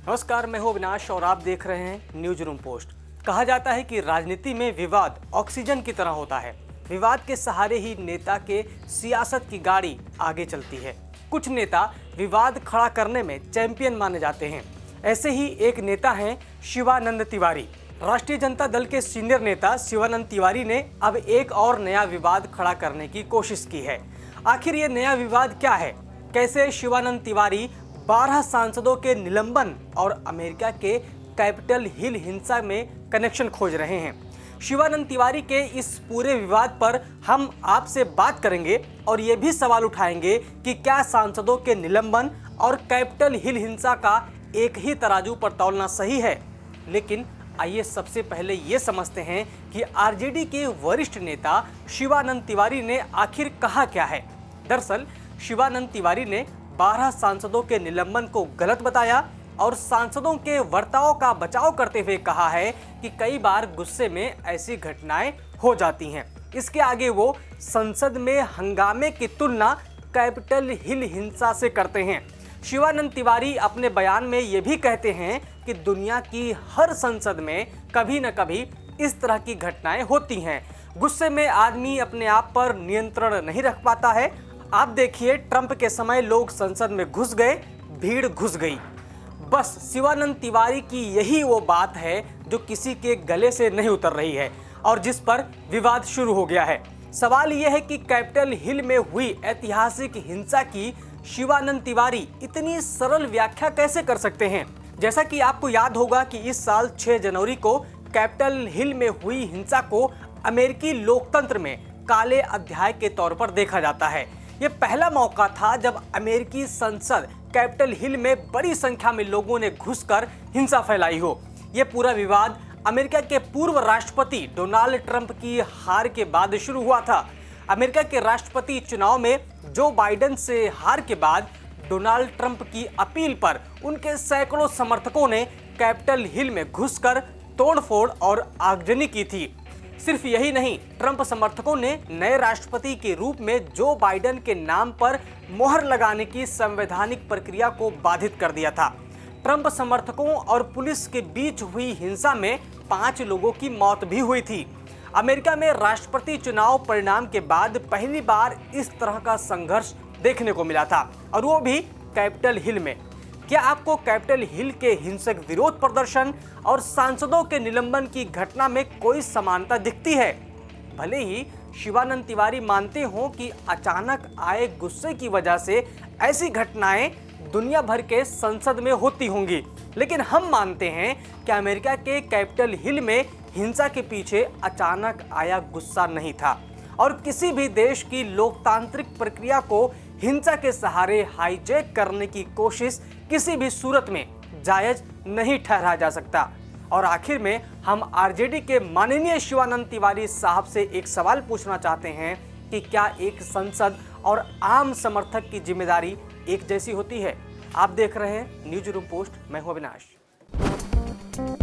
नमस्कार, मैं हूं अविनाश और आप देख रहे हैं न्यूज रूम पोस्ट। कहा जाता है कि राजनीति में विवाद ऑक्सीजन की तरह होता है। विवाद के सहारे ही नेता के सियासत की गाड़ी आगे चलती है। कुछ नेता विवाद खड़ा करने में चैंपियन माने जाते हैं। ऐसे ही एक नेता हैं शिवानंद तिवारी। राष्ट्रीय जनता दल के सीनियर नेता शिवानंद तिवारी ने अब एक और नया विवाद खड़ा करने की कोशिश की है। आखिर ये नया विवाद क्या है? कैसे शिवानंद तिवारी 12 सांसदों के निलंबन और अमेरिका के कैपिटल हिल हिंसा में कनेक्शन खोज रहे हैं? शिवानंद तिवारी के इस पूरे विवाद पर हम आपसे बात करेंगे और ये भी सवाल उठाएंगे कि क्या सांसदों के निलंबन और कैपिटल हिल हिंसा का एक ही तराजू पर तौलना सही है। लेकिन आइए सबसे पहले ये समझते हैं कि आरजेडी के वरिष्ठ नेता शिवानंद तिवारी ने आखिर कहा क्या है। दरअसल शिवानंद तिवारी ने 12 सांसदों के निलंबन को गलत बताया और सांसदों के वर्ताव का बचाव करते हुए कहा है कि कई बार गुस्से में ऐसी घटनाएं हो जाती हैं। इसके आगे वो संसद में हंगामे की तुलना कैपिटल हिल हिंसा से करते हैं। शिवानंद तिवारी अपने बयान में ये भी कहते हैं कि दुनिया की हर संसद में कभी न कभी इस तरह की घटनाएं होती हैं। गुस्से में आदमी अपने आप पर नियंत्रण नहीं रख पाता है। आप देखिए, ट्रंप के समय लोग संसद में घुस गए, भीड़ घुस गई। बस शिवानंद तिवारी की यही वो बात है जो किसी के गले से नहीं उतर रही है और जिस पर विवाद शुरू हो गया है। सवाल यह है कि कैपिटल हिल में हुई ऐतिहासिक हिंसा की शिवानंद तिवारी इतनी सरल व्याख्या कैसे कर सकते हैं? जैसा कि आपको याद होगा कि इस साल 6 जनवरी को कैपिटल हिल में हुई हिंसा को अमेरिकी लोकतंत्र में काले अध्याय के तौर पर देखा जाता है। ये पहला मौका था जब अमेरिकी संसद कैपिटल हिल में बड़ी संख्या में लोगों ने घुसकर हिंसा फैलाई हो। ये पूरा विवाद अमेरिका के पूर्व राष्ट्रपति डोनाल्ड ट्रंप की हार के बाद शुरू हुआ था। अमेरिका के राष्ट्रपति चुनाव में जो बाइडेन से हार के बाद डोनाल्ड ट्रंप की अपील पर उनके सैकड़ों समर्थकों ने कैपिटल हिल में घुसकर तोड़फोड़ और आगजनी की थी। सिर्फ यही नहीं, ट्रंप समर्थकों ने नए राष्ट्रपति के रूप में जो बाइडेन के नाम पर मोहर लगाने की संवैधानिक प्रक्रिया को बाधित कर दिया था। ट्रंप समर्थकों और पुलिस के बीच हुई हिंसा में 5 लोगों की मौत भी हुई थी। अमेरिका में राष्ट्रपति चुनाव परिणाम के बाद पहली बार इस तरह का संघर्ष देखने को मिला था और वो भी कैपिटल हिल में। क्या आपको कैपिटल हिल के हिंसक विरोध प्रदर्शन और सांसदों के निलंबन की घटना में कोई समानता दिखती है? भले ही शिवानंद तिवारी मानते हों कि अचानक आए गुस्से की वजह से ऐसी घटनाएं दुनिया भर के संसद में होती होंगी, लेकिन हम मानते हैं कि अमेरिका के कैपिटल हिल में हिंसा के पीछे अचानक आया गुस्सा नहीं था और किसी भी देश की लोकतांत्रिक प्रक्रिया को हिंसा के सहारे हाईजैक करने की कोशिश किसी भी सूरत में जायज नहीं ठहराया जा सकता। और आखिर में हम आरजेडी के माननीय शिवानंद तिवारी साहब से एक सवाल पूछना चाहते हैं कि क्या एक संसद और आम समर्थक की जिम्मेदारी एक जैसी होती है? आप देख रहे हैं न्यूज रूम पोस्ट। मैं हूं अविनाश।